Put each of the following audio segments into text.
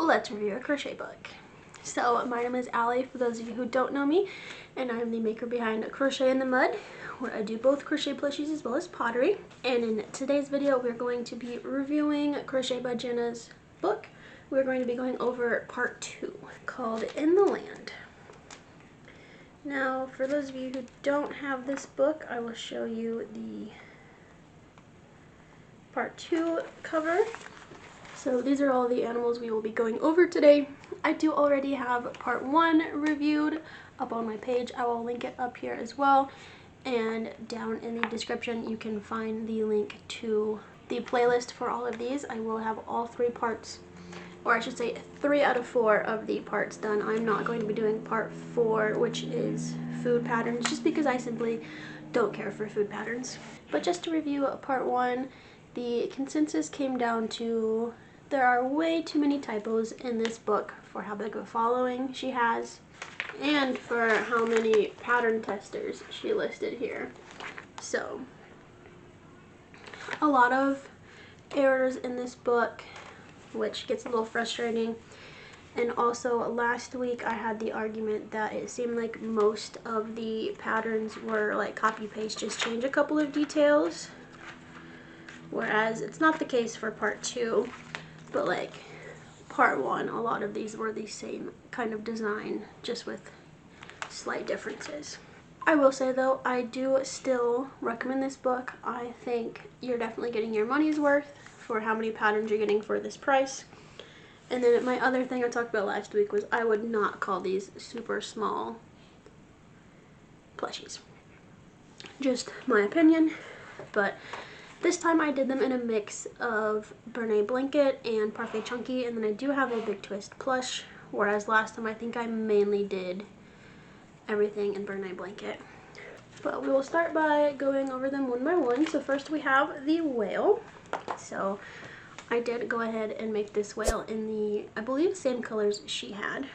let's review a crochet book. So my name is Allie, for those of you who don't know me, and I'm the maker behind Crochet in the Mud, where I do both crochet plushies as well as pottery. And in today's video, we're going to be reviewing Crochet by Genna's book. We're going to be going over part 2, called In the Land. Now, for those of you who don't have this book, I will show you the part 2 cover. So these are all the animals we will be going over today. I do already have part 1 reviewed up on my page. I will link it up here as well. And down in the description, you can find the link to the playlist for all of these. I will have all 3 parts, or I should say 3 out of 4 of the parts done. I'm not going to be doing part 4, which is food patterns, just because I simply don't care for food patterns. But just to review part 1, the consensus came down to there are way too many typos in this book for how big of a following she has and for how many pattern testers she listed here. So a lot of errors in this book, which gets a little frustrating. And also last week I had the argument that it seemed like most of the patterns were like copy paste, just change a couple of details, whereas it's not the case for part 2. But like part 1, a lot of these were the same kind of design, just with slight differences. I will say though, I do still recommend this book. I think you're definitely getting your money's worth for how many patterns you're getting for this price. And then my other thing I talked about last week was I would not call these super small plushies. Just my opinion, but this time I did them in a mix of Bernay Blanket and Parfait Chunky, and then I do have a Big Twist plush, whereas last time I think I mainly did everything in Bernay Blanket. But we will start by going over them one by one. So first we have the whale. So I did go ahead and make this whale in the, I believe, same colors she had,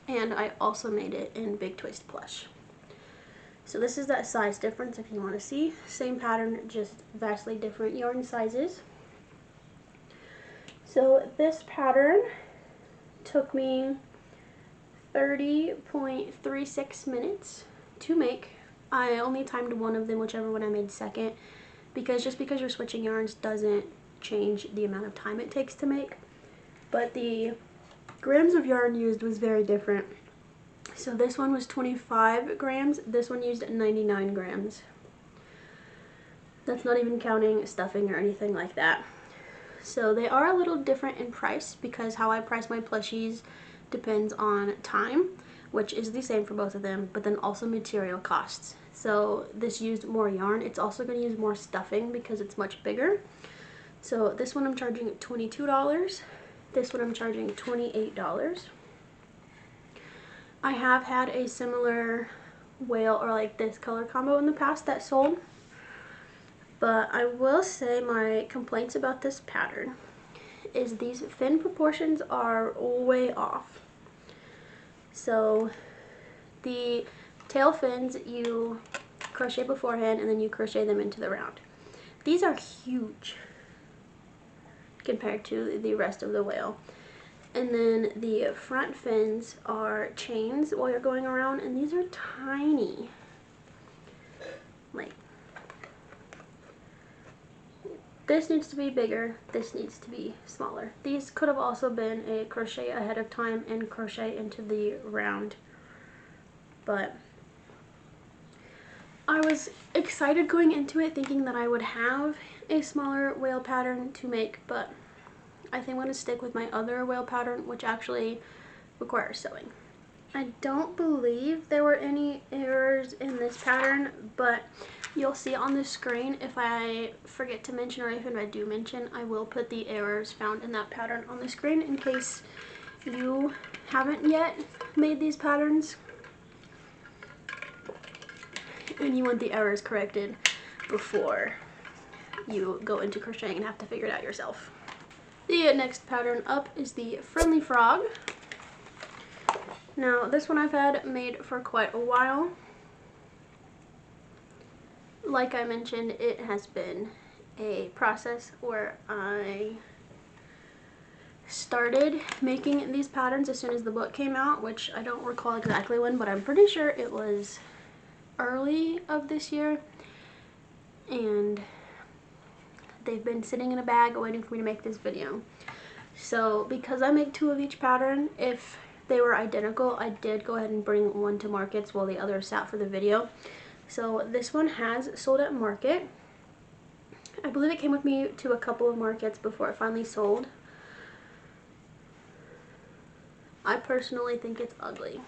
and I also made it in Big Twist plush. So this is that size difference if you want to see. Same pattern, just vastly different yarn sizes. So this pattern took me 30.36 minutes to make. I only timed one of them, whichever one I made second, because just because you're switching yarns doesn't change the amount of time it takes to make. But the grams of yarn used was very different. So this one was 25 grams, this one used 99 grams. That's not even counting stuffing or anything like that. So they are a little different in price because how I price my plushies depends on time, which is the same for both of them, but then also material costs. So this used more yarn. It's also going to use more stuffing because it's much bigger. So this one I'm charging $22. This one I'm charging $28. I have had a similar whale or like this color combo in the past that sold, but I will say my complaints about this pattern is these fin proportions are way off. So the tail fins you crochet beforehand and then you crochet them into the round. These are huge compared to the rest of the whale. And then the front fins are chains while you're going around, and these are tiny. Like, this needs to be bigger, this needs to be smaller. These could have also been a crochet ahead of time and crochet into the round. But I was excited going into it thinking that I would have a smaller whale pattern to make, but I think I'm going to stick with my other whale pattern, which actually requires sewing. I don't believe there were any errors in this pattern, but you'll see on the screen if I forget to mention, or if I do mention, I will put the errors found in that pattern on the screen in case you haven't yet made these patterns and you want the errors corrected before you go into crocheting and have to figure it out yourself. The next pattern up is the Friendly Frog. Now this one I've had made for quite a while. Like I mentioned, it has been a process where I started making these patterns as soon as the book came out, which I don't recall exactly when, but I'm pretty sure it was early of this year, and they've been sitting in a bag waiting for me to make this video. So because I make 2 of each pattern, if they were identical, I did go ahead and bring one to markets while the other sat for the video. So this one has sold at market. I believe it came with me to a couple of markets before it finally sold. I personally think it's ugly,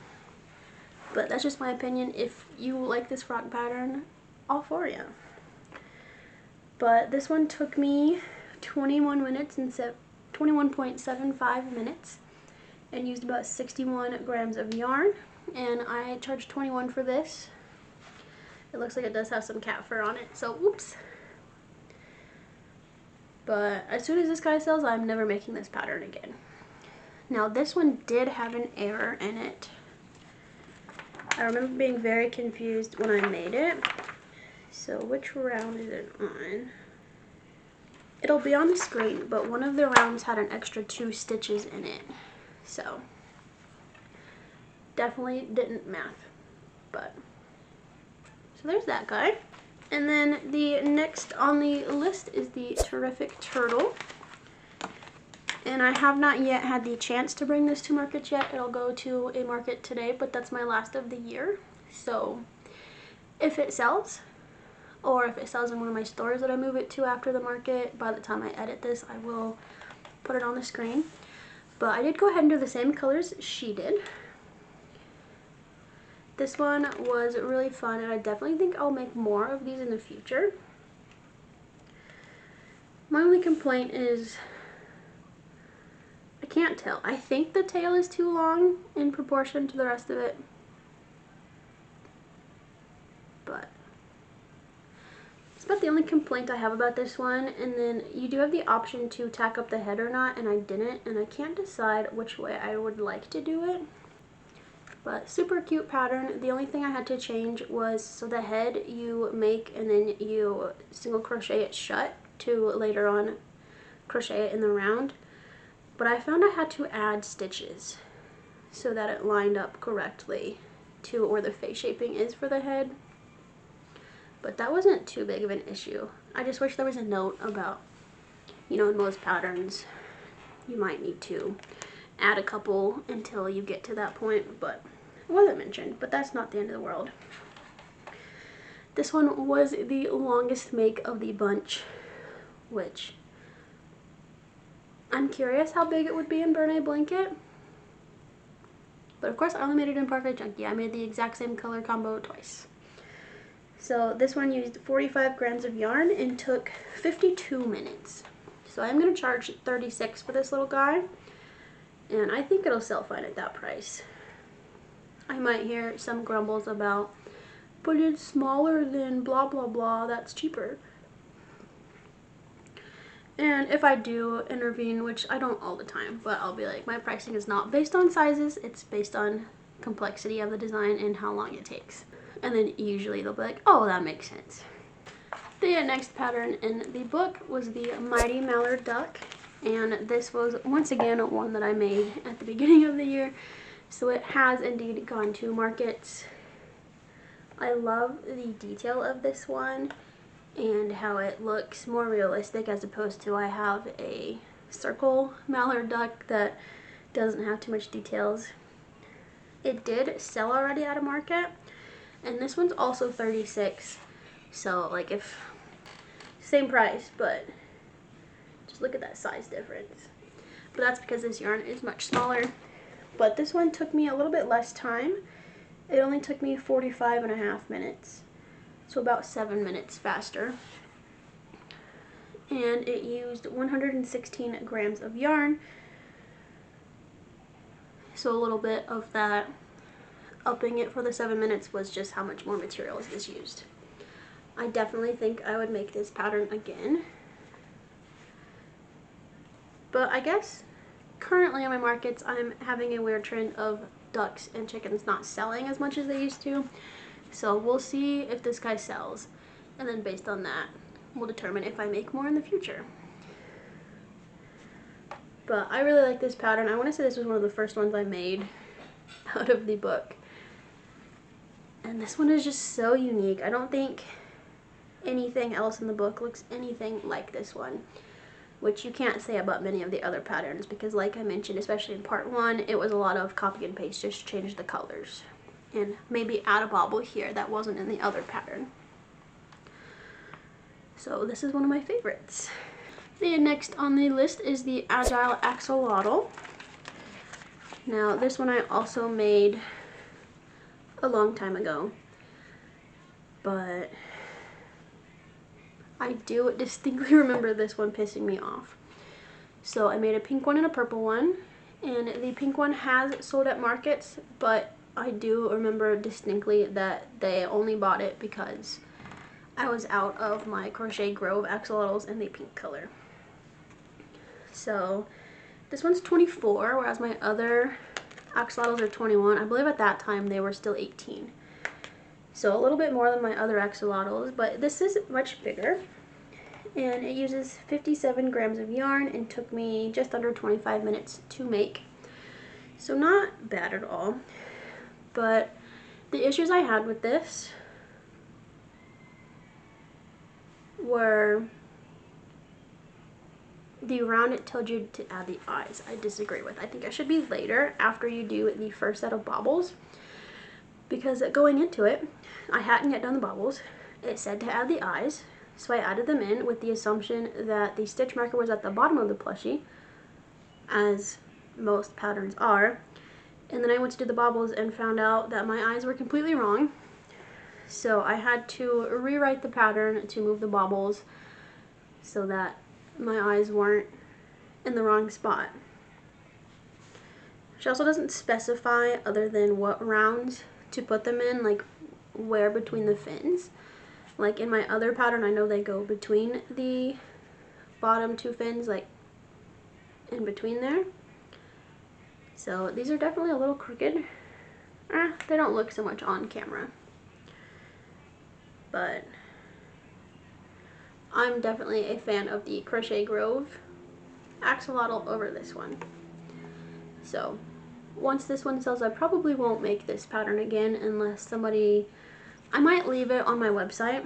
but that's just my opinion. If you like this frog pattern, all for you. But this one took me 21 minutes and 21.75 minutes and used about 61 grams of yarn, and I charged 21 for this. It looks like it does have some cat fur on it, so oops. But as soon as this guy sells, I'm never making this pattern again. Now this one did have an error in it. I remember being very confused when I made it. So which round is it on? It'll be on the screen, but one of the rounds had an extra 2 stitches in it. So definitely didn't math, but so there's that guy. And then the next on the list is the Terrific Turtle. And I have not yet had the chance to bring this to market yet. It'll go to a market today, but that's my last of the year. So if it sells, or if it sells in one of my stores that I move it to after the market, by the time I edit this, I will put it on the screen. But I did go ahead and do the same colors she did. This one was really fun, and I definitely think I'll make more of these in the future. My only complaint is I can't tell. I think the tail is too long in proportion to the rest of it, but it's about the only complaint I have about this one. And then you do have the option to tack up the head or not, and I didn't, and I can't decide which way I would like to do it. But super cute pattern. The only thing I had to change was, so the head you make and then you single crochet it shut to later on crochet it in the round. But I found I had to add stitches so that it lined up correctly to where the face shaping is for the head. But that wasn't too big of an issue. I just wish there was a note about, you know, in most patterns you might need to add a couple until you get to that point, but it wasn't mentioned. But that's not the end of the world. This one was the longest make of the bunch, which I'm curious how big it would be in Burnet Blanket. But of course I only made it in Parfait Chunky. I made the exact same color combo twice. So this one used 45 grams of yarn and took 52 minutes. So I'm going to charge 36 for this little guy, and I think it'll sell fine at that price. I might hear some grumbles about, but it's smaller than blah blah blah, that's cheaper. And if I do intervene, which I don't all the time, but I'll be like, my pricing is not based on sizes, it's based on complexity of the design and how long it takes. And then usually they'll be like, oh, that makes sense. The next pattern in the book was the Mighty Mallard Duck, and this was once again one that I made at the beginning of the year, so it has indeed gone to markets. I love the detail of this one and how it looks more realistic, as opposed to I have a circle mallard duck that doesn't have too much details. It did sell already at a market, and this one's also 36, so like, if same price, but just look at that size difference. But that's because this yarn is much smaller. But this one took me a little bit less time. It only took me 45.5 minutes. So about 7 minutes faster. And it used 116 grams of yarn. So a little bit of that upping it for the 7 minutes was just how much more material is this used. I definitely think I would make this pattern again. But I guess currently on my markets I'm having a weird trend of ducks and chickens not selling as much as they used to. So we'll see if this guy sells, and then based on that we'll determine if I make more in the future. But I really like this pattern. I want to say this was one of the first ones I made out of the book. And this one is just so unique. I don't think anything else in the book looks anything like this one, which you can't say about many of the other patterns because, like I mentioned, especially in part 1, it was a lot of copy and paste, just change the colors and maybe add a bobble here that wasn't in the other pattern. So this is one of my favorites. The next on the list is the Agile Axolotl. Now this one I also made a long time ago, but I do distinctly remember this one pissing me off. So I made a pink one and a purple one, and the pink one has sold at markets, but I do remember distinctly that they only bought it because I was out of my Crochet Grove axolotls in the pink color. So this one's 24, whereas my other axolotls are 21. I believe at that time they were still 18. So a little bit more than my other axolotls, but this is much bigger. And it uses 57 grams of yarn and took me just under 25 minutes to make. So not bad at all. But the issues I had with this were the round it told you to add the eyes. I disagree with. I think it should be later after you do the first set of bobbles, because going into it, I hadn't yet done the bobbles. It said to add the eyes, so I added them in with the assumption that the stitch marker was at the bottom of the plushie, as most patterns are. And then I went to do the bobbles and found out that my eyes were completely wrong. So I had to rewrite the pattern to move the bobbles so that my eyes weren't in the wrong spot. She also doesn't specify other than what rounds to put them in, like where between the fins. Like in my other pattern, I know they go between the bottom 2 fins, like in between there. So these are definitely a little crooked. They don't look so much on camera. But I'm definitely a fan of the Crochet Grove axolotl over this one. So once this one sells, I probably won't make this pattern again unless somebody, I might leave it on my website,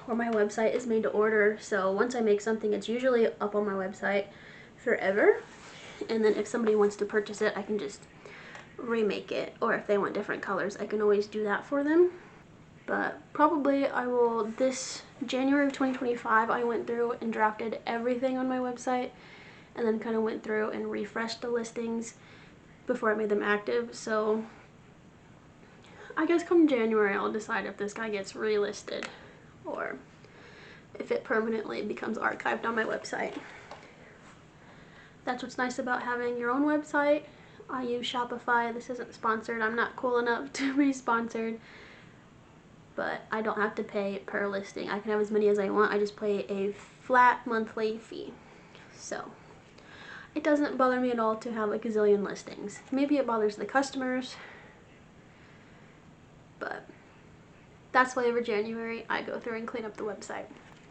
or my website is made to order. So once I make something, it's usually up on my website forever. And then if somebody wants to purchase it, I can just remake it. Or if they want different colors, I can always do that for them. But probably I will, this January of 2025, I went through and drafted everything on my website and then kind of went through and refreshed the listings before I made them active. So I guess come January I'll decide if this guy gets relisted or if it permanently becomes archived on my website. That's what's nice about having your own website. I use Shopify. This isn't sponsored. I'm not cool enough to be sponsored. But I don't have to pay per listing. I can have as many as I want. I just pay a flat monthly fee. So it doesn't bother me at all to have a gazillion listings. Maybe it bothers the customers, but that's why every January I go through and clean up the website.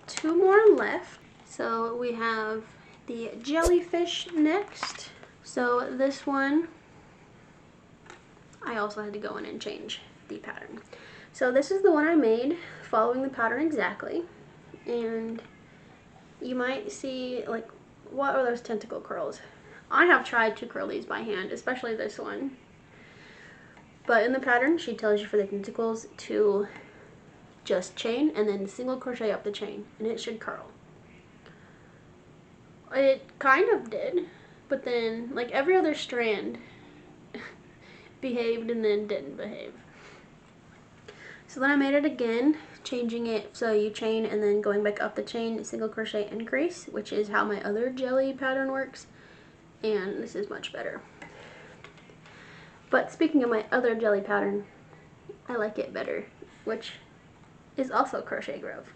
2 more left. So we have the jellyfish next. So this one, I also had to go in and change the pattern. So this is the one I made following the pattern exactly. And you might see, like, what are those tentacle curls? I have tried to curl these by hand, especially this one. But in the pattern, she tells you for the tentacles to just chain and then single crochet up the chain, and it should curl. It kind of did, but then, like, every other strand behaved and then didn't behave. So then I made it again, changing it so you chain and then going back up the chain, single crochet, increase, which is how my other jelly pattern works, and this is much better. But speaking of my other jelly pattern, I like it better, which is also Crochet Grove.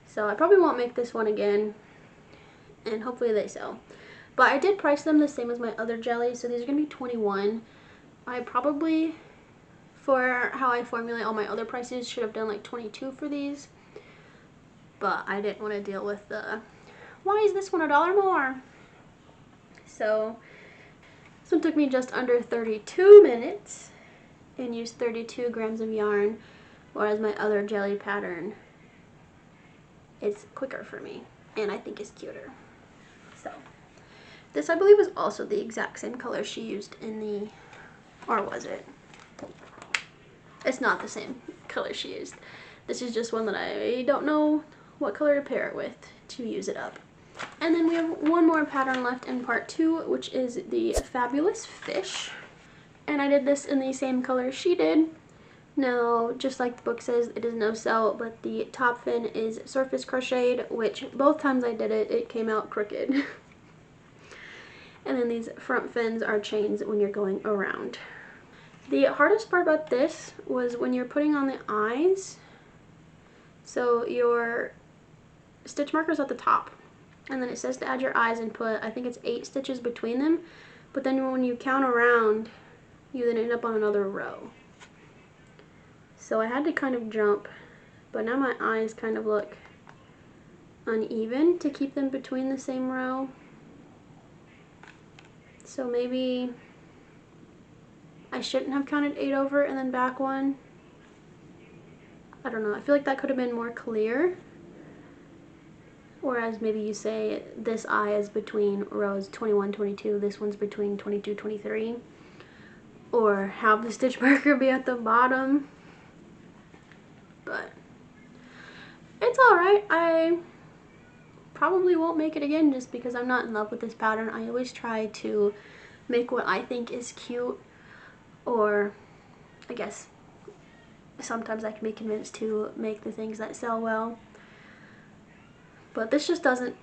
So I probably won't make this one again, and hopefully they sell. But I did price them the same as my other jellies, so these are going to be 21. I probably, for how I formulate all my other prices, should have done like 22 for these. But I didn't want to deal with the, why is this one $1 more? So this one took me just under 32 minutes and used 32 grams of yarn, whereas my other jelly pattern is quicker for me and I think is cuter. So this, I believe, was also the exact same color she used in the, or was it? It's not the same color she used. This is just one that I don't know what color to pair it with to use it up. And then we have one more pattern left in part 2, which is the Fabulous Fish. And I did this in the same color she did. Now, just like the book says, it is no sell, but the top fin is surface crocheted, which both times I did it, it came out crooked. And then these front fins are chains when you're going around. The hardest part about this was when you're putting on the eyes. So your stitch marker's at the top, and then it says to add your eyes and put, I think it's 8 stitches between them, but then when you count around, you then end up on another row. So I had to kind of jump, but now my eyes kind of look uneven to keep them between the same row. So maybe I shouldn't have counted 8 over and then back 1. I don't know, I feel like that could have been more clear. Whereas maybe you say this eye is between rows 21, 22, this one's between 22, 23. Or have the stitch marker be at the bottom. But it's alright. I probably won't make it again just because I'm not in love with this pattern. I always try to make what I think is cute, or I guess sometimes I can be convinced to make the things that sell well. But this just doesn't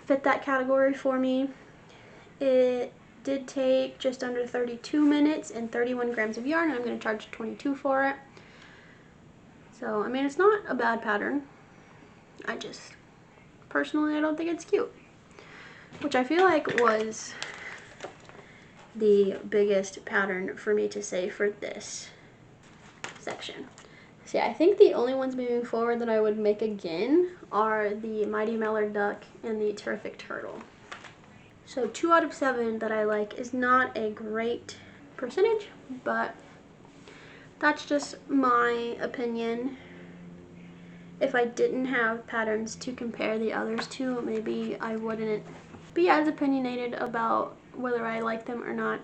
fit that category for me. It did take just under 32 minutes and 31 grams of yarn, and I'm going to charge $22 for it. So, I mean, it's not a bad pattern. I just, personally, I don't think it's cute. Which I feel like was the biggest pattern for me to say for this section. So yeah, I think the only ones moving forward that I would make again are the Mighty Mallard Duck and the Terrific Turtle. So 2 out of 7 that I like is not a great percentage, but that's just my opinion. If I didn't have patterns to compare the others to, maybe I wouldn't be as opinionated about whether I like them or not.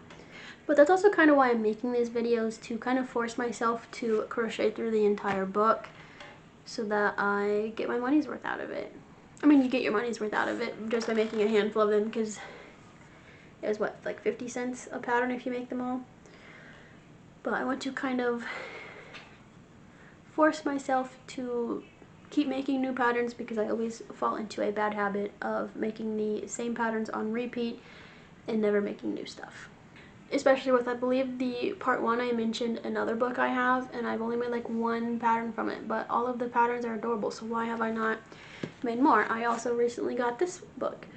But that's also kind of why I'm making these videos, to kind of force myself to crochet through the entire book so that I get my money's worth out of it. I mean, you get your money's worth out of it just by making a handful of them, because it was what, like 50 cents a pattern if you make them all. But I want to kind of force myself to keep making new patterns, because I always fall into a bad habit of making the same patterns on repeat and never making new stuff. Especially with, I believe, the part 1, I mentioned another book I have, and I've only made like 1 pattern from it, but all of the patterns are adorable, so why have I not made more? I also recently got this book,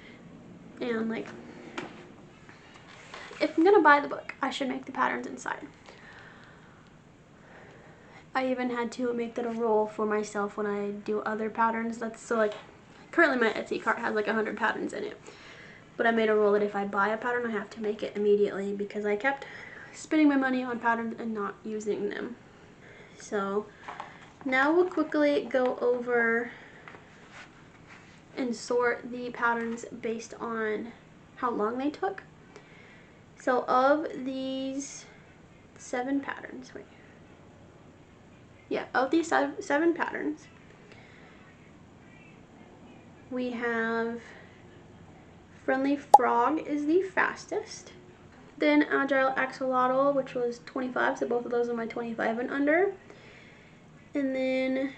and like, if I'm gonna buy the book, I should make the patterns inside. I even had to make that a rule for myself when I do other patterns. That's so, like, currently my Etsy cart has like 100 patterns in it. But I made a rule that if I buy a pattern, I have to make it immediately, because I kept spending my money on patterns and not using them. So now we'll quickly go over and sort the patterns based on how long they took. So of these 7 patterns, of these 7 patterns, we have Friendly Frog is the fastest. Then Agile Axolotl, which was 25, so both of those are my 25 and under. And then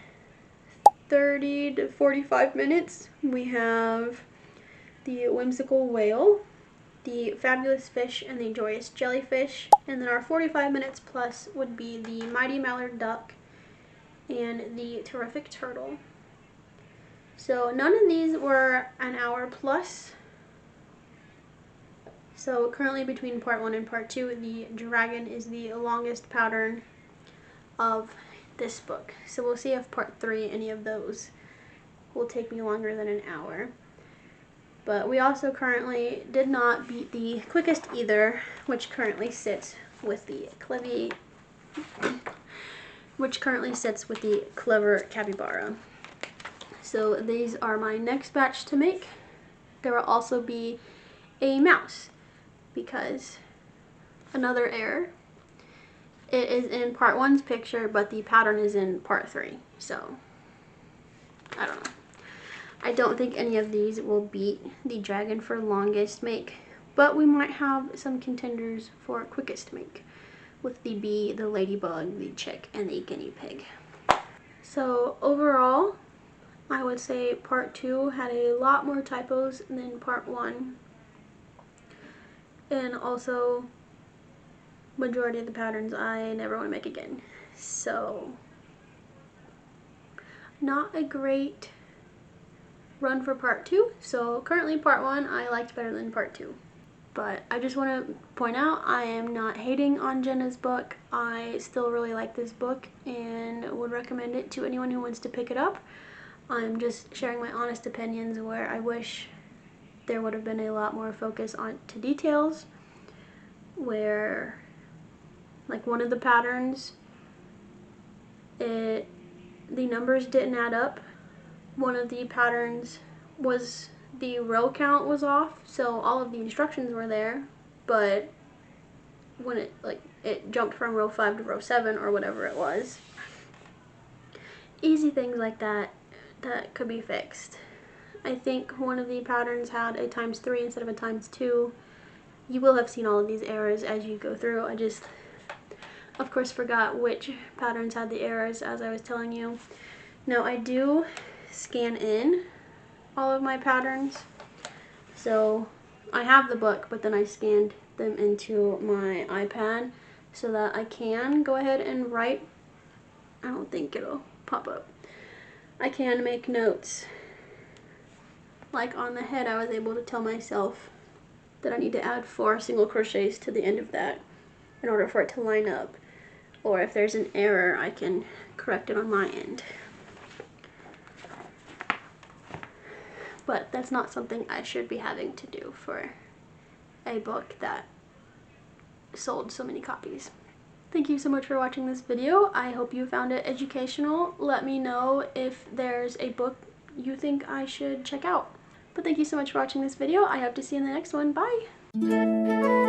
30 to 45 minutes, we have the Whimsical Whale, the Fabulous Fish, and the Joyous Jellyfish. And then our 45 minutes plus would be the Mighty Mallard Duck and the Terrific Turtle. So none of these were an hour plus. So currently between part 1 and part 2, the dragon is the longest pattern of this book. So we'll see if part 3, any of those, will take me longer than an hour. But we also currently did not beat the quickest either, which currently sits with the clever capybara. So these are my next batch to make. There will also be a mouse, because another error. It is in part 1's picture, but the pattern is in part 3. So I don't know. I don't think any of these will beat the dragon for longest make, but we might have some contenders for quickest make with the bee, the ladybug, the chick, and the guinea pig. So overall, I would say part 2 had a lot more typos than part 1, and also majority of the patterns I never want to make again. So not a great run for part 2. So currently part 1 I liked better than part 2. But I just want to point out, I am not hating on Genna's book. I still really like this book and would recommend it to anyone who wants to pick it up. I'm just sharing my honest opinions where I wish there would have been a lot more focus on to details, where like one of the patterns, the numbers didn't add up. One of the patterns was the row count was off, so all of the instructions were there, but when it jumped from row 5 to row 7 or whatever it was. Easy things like that could be fixed. I think one of the patterns had a ×3 instead of a ×2. You will have seen all of these errors as you go through. I just, of course, forgot which patterns had the errors as I was telling you. Now I do scan in all of my patterns, so I have the book, but then I scanned them into my iPad so that I can go ahead and write. I don't think it'll pop up. I can make notes. Like on the head, I was able to tell myself that I need to add 4 single crochets to the end of that in order for it to line up, or if there's an error I can correct it on my end. But that's not something I should be having to do for a book that sold so many copies. Thank you so much for watching this video. I hope you found it educational. Let me know if there's a book you think I should check out. But thank you so much for watching this video. I hope to see you in the next one. Bye!